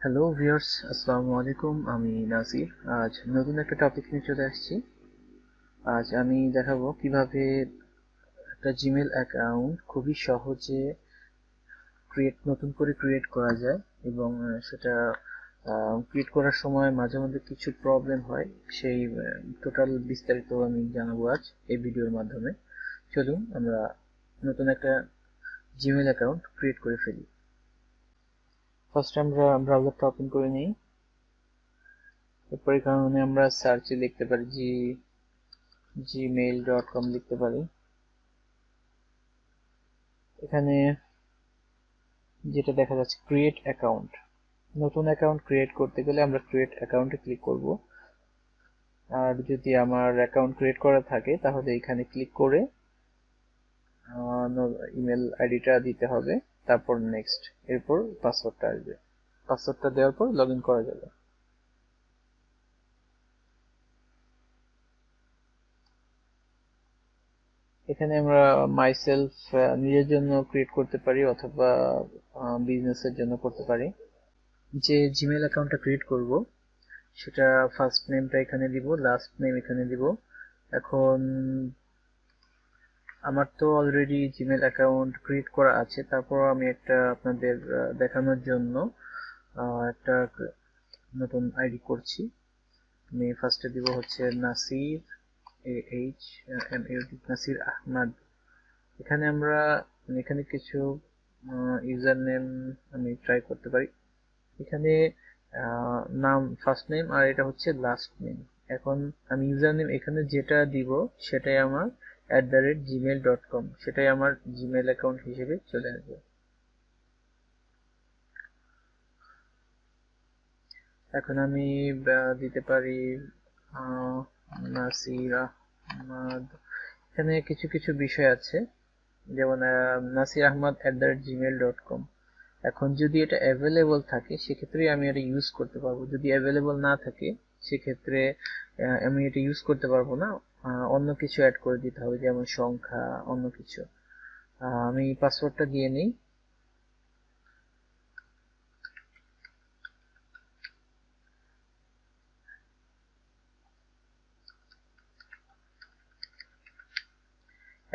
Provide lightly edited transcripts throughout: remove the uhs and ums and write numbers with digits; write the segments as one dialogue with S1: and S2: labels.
S1: Hello viewers, আসসালামু আলাইকুম। আমি নাসির। আজ নতুন একটা টপিক নিয়ে চলে আসছি। আজ আমি দেখাবো কিভাবে একটা জিমেল অ্যাকাউন্ট খুবই সহজে নতুন করে ক্রিয়েট করা যায় এবং সেটা ক্রিয়েট করার সময় মাঝে মধ্যে কিছু প্রবলেম হয়। সেই টোটাল বিস্তারিত আমি জানাবো আজ এই ভিডিওর মাধ্যমে। চলুন আমরা নতুন একটা জিমেল অ্যাকাউন্ট ক্রিয়েট করে ফেলি। ফার্স্ট আমরা ব্রাউজারটা ওপেন করে নিই। এরপর এখানে আমরা সার্চে লিখতে পারি gmail.com লিখতে পারি। এখানে যেটা দেখা যাচ্ছে ক্রিয়েট অ্যাকাউন্ট, নতুন অ্যাকাউন্ট ক্রিয়েট করতে গেলে আমরা ক্রিয়েট অ্যাকাউন্টে ক্লিক করব। আর যদি আমার অ্যাকাউন্ট ক্রিয়েট করা থাকে তাহলে এখানে ক্লিক করে ইমেল আইডিটা দিতে হবে, তারপর নেক্সট, এরপর পাসওয়ার্ডটা আসবে। পাসওয়ার্ডটা দেওয়ার পর লগ ইন করা যাবে। এখানে আমরা মাইসেলফ নিজের জন্য ক্রিয়েট করতে পারি অথবা বিজনেসের জন্য করতে পারি। যে জিমেল অ্যাকাউন্টটা ক্রিয়েট করব সেটা ফার্স্ট নেমটা এখানে দিব, লাস্ট নেম এখানে দিব। এখন আমার তো অলরেডি জিমেল অ্যাকাউন্ট ক্রিয়েট করা আছে, তারপর আমি একটা আপনাদের দেখানোর জন্য একটা নতুন আইডি করছি। আমি ফার্স্টে দিব হচ্ছে নাসির, নাসির আহমদ। এখানে কিছু ইউজার নেম আমি ট্রাই করতে পারি। এখানে নাম ফার্স্ট নেম আর এটা হচ্ছে লাস্ট নেম। এখন আমি ইউজার নেম এখানে যেটা দিব সেটাই আমার @gmail.com, সেটাই আমার জিমেল অ্যাকাউন্ট হিসেবে চলে আসবে। এখন আমি দিতে পারি নাসির আহমদ। এখানে কিছু কিছু বিষয় আছে, যেমন নাসির আহমদ @gmail.com। এখন যদি এটা অ্যাভেলেবল থাকে সেক্ষেত্রে আমি এটা ইউজ করতে পারবো, যদি অ্যাভেলেবল না থাকে সেক্ষেত্রে আমি এটা ইউজ করতে পারবো না। অন্য কিছু অ্যাড করে দিতে হবে, যেমন সংখ্যা, অন্য কিছু। আমি পাসওয়ার্ডটা দিয়ে নিই।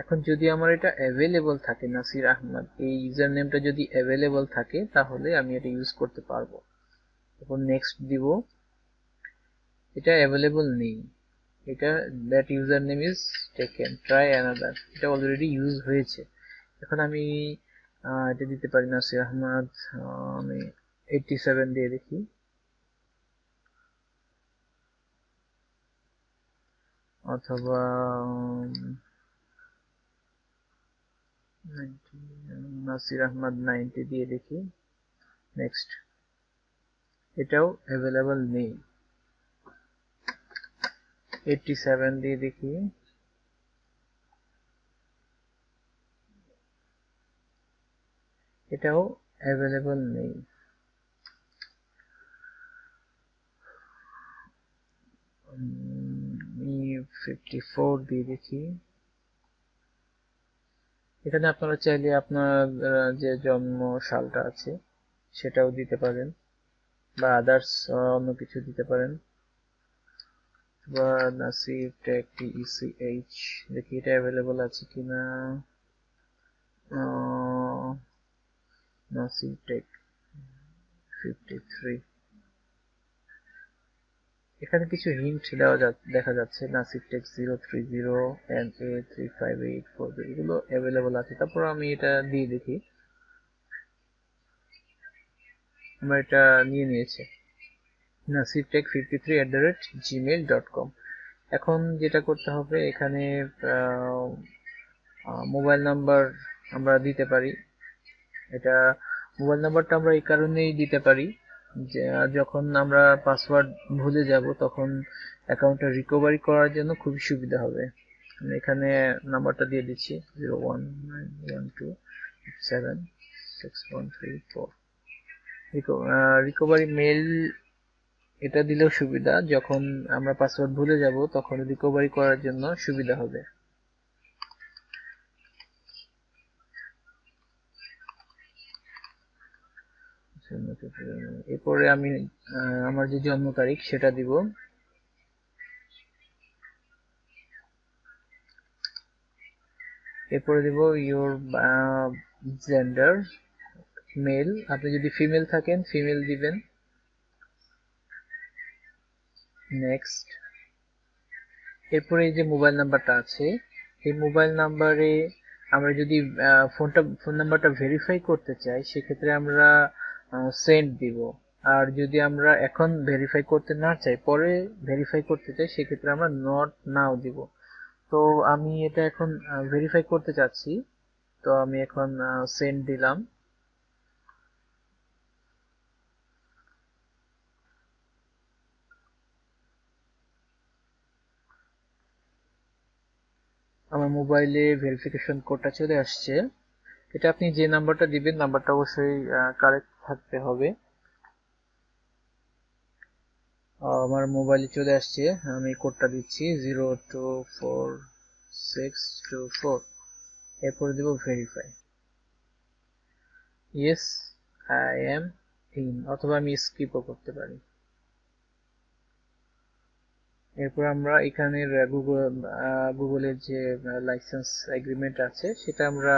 S1: এখন যদি আমার এটা অ্যাভেলেবল থাকে, নাসির আহমদ এই ইউজার নেমটা যদি অ্যাভেলেবল থাকে তাহলে আমি এটা ইউজ করতে পারবো। এখন নেক্সট দিব। এটা অ্যাভেলেবল নেই, এটা that user name is taken, try another, এটা অলরেডি ইউজ হয়েছে। এখন আমি এটা দিতে পারি নাসির আহমদ, আমি 87 দিয়ে দেখি, অথবা 90, নাসির আহমদ 90 দিয়ে দেখি। নেক্সট, এটাও অ্যাভেলেবল নেই। 87 দিয়ে দেখি, এটাও অ্যাভেলেবল নেই। 54 দিয়ে দেখি। এখানে আপনারা চাইলে আপনার যে জন্ম সালটা আছে সেটাও দিতে পারেন, বা আদার্স অন্য কিছু দিতে পারেন। বা নাসির টেক TECH দেখি এটা অ্যাভেলেবল আছে কিনা। নাসির টেক 53, এখানে কিছু হিন্ট দেখা যাচ্ছে। নাসির টেক 030 NA358 এগুলো অ্যাভেলেবল আছে। তারপর আমি এটা দিয়ে দেখি, আমরা এটা নিয়ে নিয়েছে nasirtech53@gmail.com। এখন যেটা করতে হবে, এখানে মোবাইল নাম্বার আমরা দিতে পারি। এটা মোবাইল নাম্বারটা আমরা এই কারণেই দিতে পারি যে যখন আমরা পাসওয়ার্ড ভুলে যাব তখন অ্যাকাউন্টটা রিকভারি করার জন্য খুবই সুবিধা হবে। আমি এখানে নাম্বারটা দিয়ে দিচ্ছি 01912276134। রিকভারি মেল এটা দিলেও সুবিধা, যখন আমরা পাসওয়ার্ড ভুলে যাব তখন রিকভারি করার জন্য সুবিধা হবে। এরপরে আমি আমার যে জন্ম তারিখ সেটা দিব। এরপরে দিব ইওর জেন্ডার, মেল। আপনি যদি ফিমেল থাকেন ফিমেল দিবেন। নেক্সট। এরপরে এই যে মোবাইল নাম্বারটা আছে, এই মোবাইল নাম্বারে আমরা যদি ফোন নাম্বারটা ভেরিফাই করতে চাই সেক্ষেত্রে আমরা সেন্ড দিব। আর যদি আমরা এখন ভেরিফাই করতে না চাই, পরে ভেরিফাই করতে চাই, সেক্ষেত্রে আমরা নট নাও দিব। তো আমি এটা এখন ভেরিফাই করতে চাচ্ছি, তো আমি এখন সেন্ড দিলাম। আমার মোবাইলে ভেরিফিকেশন কোডটা চলে আসছে। এটা আপনি যে নাম্বারটা দিবেন নাম্বারটা অবশ্যই কারেক্ট থাকতে হবে। আমার মোবাইলে চলে আসছে, আমি কোডটা দিচ্ছি 024624। এরপরে দেব verify. Yes, I am in, অথবা আমি স্কিপও করতে পারি। এরপর আমরা এখানের গুগলের যে লাইসেন্স এগ্রিমেন্ট আছে সেটা আমরা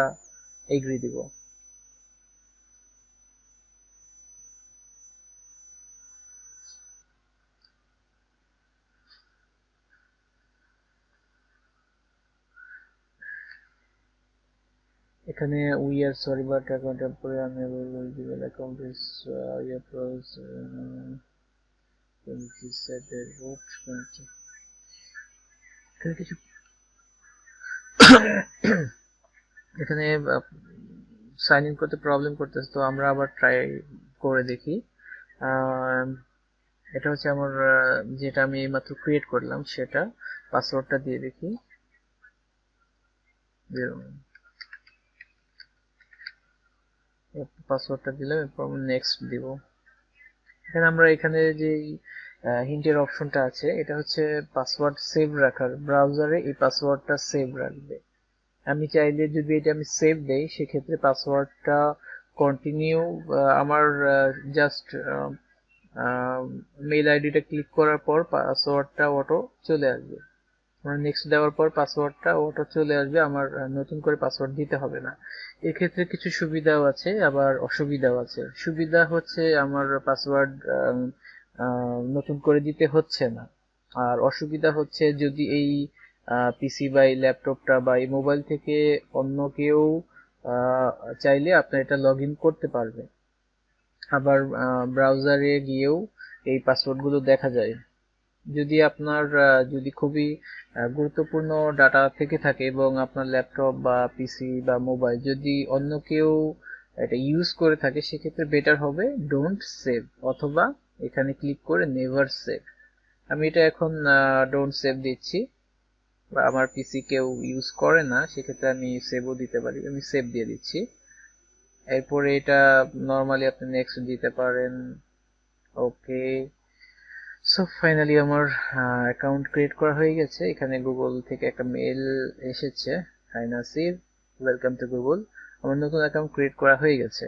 S1: এগ্রি দিব। এখানে we are sorry but account temporary unavailable Gmail account is year pros এখানে কিছু এখানে সাইন ইন করতে প্রবলেম করতেছে, তো আমরা আবার ট্রাই করে দেখি। এটা হচ্ছে আমার যেটা আমি এইমাত্র ক্রিয়েট করলাম সেটা, পাসওয়ার্ডটা দিয়ে দেখি। পাসওয়ার্ডটা দিলাম, এরপর নেক্সট দিব। এখানে আমরা এখানে যে হিন্টের অপশনটা আছে এটা হচ্ছে পাসওয়ার্ড সেভ রাখার, ব্রাউজারে এই পাসওয়ার্ডটা সেভ রাখবে। আমি চাইলে যদি এটা আমি সেভ দেই সেক্ষেত্রে পাসওয়ার্ডটা কন্টিনিউ, আমার জাস্ট মেইল আইডিটা ক্লিক করার পর পাসওয়ার্ডটা অটো চলে আসবে। আমার নেক্সট দেওয়ার পর পাসওয়ার্ডটা অটো চলে আসবে, আমার নতুন করে পাসওয়ার্ড দিতে হবে না। এক্ষেত্রে কিছু সুবিধাও আছে আবার অসুবিধাও আছে। সুবিধা হচ্ছে আমার পাসওয়ার্ড নতুন করে দিতে হচ্ছে না। আর অসুবিধা হচ্ছে যদি এই পিসি বা এই ল্যাপটপটা বা এই মোবাইল থেকে অন্য কেউ চাইলে আপনার এটা লগ ইন করতে পারবে, আবার ব্রাউজারে গিয়েও এই পাসওয়ার্ডগুলো দেখা যায়। যদি আপনার যদি খুবই গুরুত্বপূর্ণ ডাটা থেকে থাকে এবং আপনার ল্যাপটপ বা পিসি বা মোবাইল যদি অন্য কেউ এটা ইউজ করে থাকে সেক্ষেত্রে বেটার হবে ডোন্ট সেভ, অথবা এখানে ক্লিক করে নেভার সেভ। আমি এটা এখন ডোন্ট সেভ দিচ্ছি, বা আমার পিসি কেউ ইউজ করে না সেক্ষেত্রে আমি সেভও দিতে পারি, আমি সেভ দিয়ে দিচ্ছি। এরপরে এটা নর্মালি আপনি নেক্সট দিতে পারেন। ওকে, সো ফাইনালি আমার অ্যাকাউন্ট ক্রিয়েট করা হয়ে গেছে। এখানে গুগল থেকে একটা মেল এসেছে, hi Nasir, welcome to Google. আমার নতুন অ্যাকাউন্ট ক্রিয়েট করা হয়ে গেছে।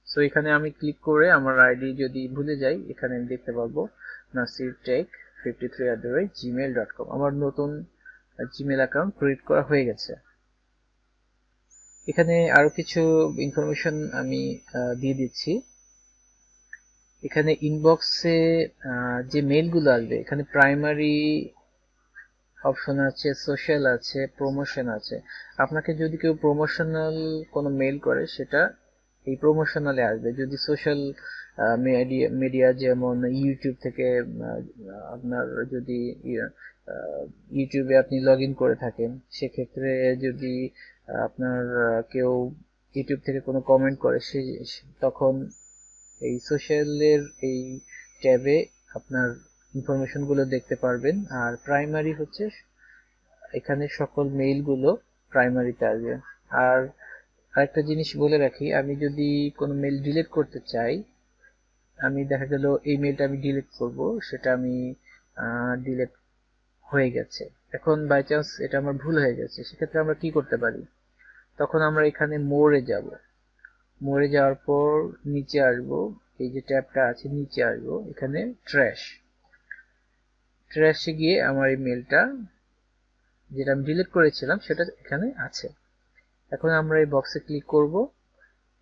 S1: সো এখানে আমি ক্লিক করে আমার আইডি যদি ভুলে যাই এখানে আমি দেখতে পারবো nasirtech53@gmail.com, আমার নতুন জিমেল অ্যাকাউন্ট ক্রিয়েট করা হয়ে গেছে। এখানে আরো কিছু ইনফরমেশন আমি দিয়ে দিচ্ছি। এখানে ইনবক্সে যে মেইলগুলো আসবে এখানে প্রাইমারি অপশন আছে, সোশ্যাল আছে, প্রমোশন আছে। আপনাকে যদি কেউ প্রমোশনাল কোনো মেইল করে সেটা এই প্রমোশনালে আসবে। যদি সোশ্যাল মিডিয়া যেমন ইউটিউব থেকে আপনার যদি ইউটিউবে আপনি লগ ইন করে থাকেন সেক্ষেত্রে যদি আপনার কেউ ইউটিউব থেকে কোনো কমেন্ট করে তখন এই সোশ্যালের এই ট্যাবে আপনার ইনফরমেশন গুলো দেখতে পারবেন। আর প্রাইমারি হচ্ছে এখানে সকল মেইল গুলো প্রাইমারিতে আসবে। আর আরেকটা জিনিস বলে রাখি, আমি যদি কোনো মেইল ডিলিট করতে চাই, আমি দেখা গেল এই মেইলটা আমি ডিলিট করব, সেটা আমি ডিলিট হয়ে গেছে, এখন বাই চান্স এটা আমার ভুল হয়ে গেছে, সেক্ষেত্রে আমরা কি করতে পারি, তখন আমরা এখানে মোরে যাব। মোরে যাওয়ার পর নিচে আসবো, এই যে ট্যাবটা আছে নিচে আসবো, এখানে ট্র্যাশে গিয়ে আমার এই মেলটা যেটা আমি ডিলিট করেছিলাম সেটা এখানে আছে। এখন আমরা এই বক্সে ক্লিক করব,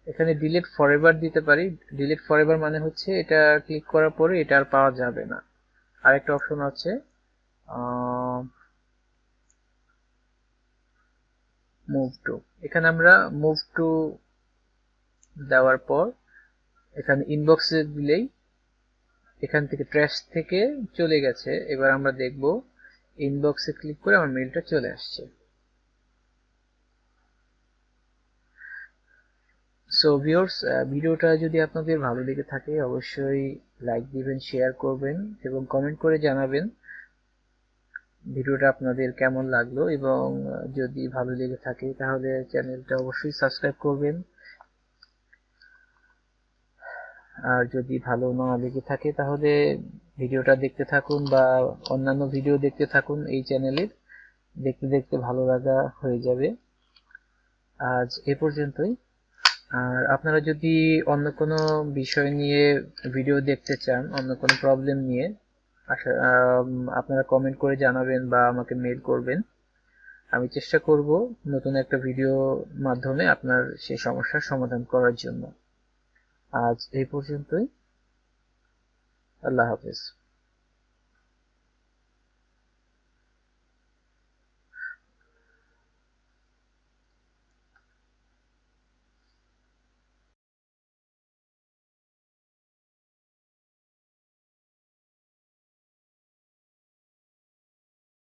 S1: এখানে ডিলিট ফরএভার দিতে পারি। ডিলিট ফরএভার মানে হচ্ছে এটা ক্লিক করার পরে এটা আর পাওয়া যাবে না। আরেকটা অপশন আছে মুভ টু, এখানে আমরা মুভ টু দেওয়ার পর এখানে ইনবক্সে দিলেই এখান থেকে ট্র্যাশ থেকে চলে গেছে। এবার আমরা দেখব ইনবক্সে ক্লিক করে আমার মেলটা চলে আসছে। সো ভিউয়ার্স, ভিডিওটা যদি আপনাদের ভালো লেগে থাকে অবশ্যই লাইক দিবেন, শেয়ার করবেন এবং কমেন্ট করে জানাবেন ভিডিওটা আপনাদের কেমন লাগলো। এবং যদি ভালো লেগে থাকে তাহলে চ্যানেলটা অবশ্যই সাবস্ক্রাইব করবেন। আর যদি ভালো না লেগে থাকে তাহলে ভিডিওটা দেখতে থাকুন বা অন্যান্য ভিডিও দেখতে থাকুন। এই চ্যানেলের দেখতে দেখতে ভালো লাগা হয়ে যাবে। আজ এ পর্যন্তই। আর আপনারা যদি অন্য কোনো বিষয় নিয়ে ভিডিও দেখতে চান, অন্য কোনো প্রবলেম নিয়ে, আপনারা কমেন্ট করে জানাবেন বা আমাকে মেল করবেন। আমি চেষ্টা করব নতুন একটা ভিডিও মাধ্যমে আপনার সেই সমস্যার সমাধান করার জন্য। আজ এই পর্যন্তই। আল্লাহ হাফেজ।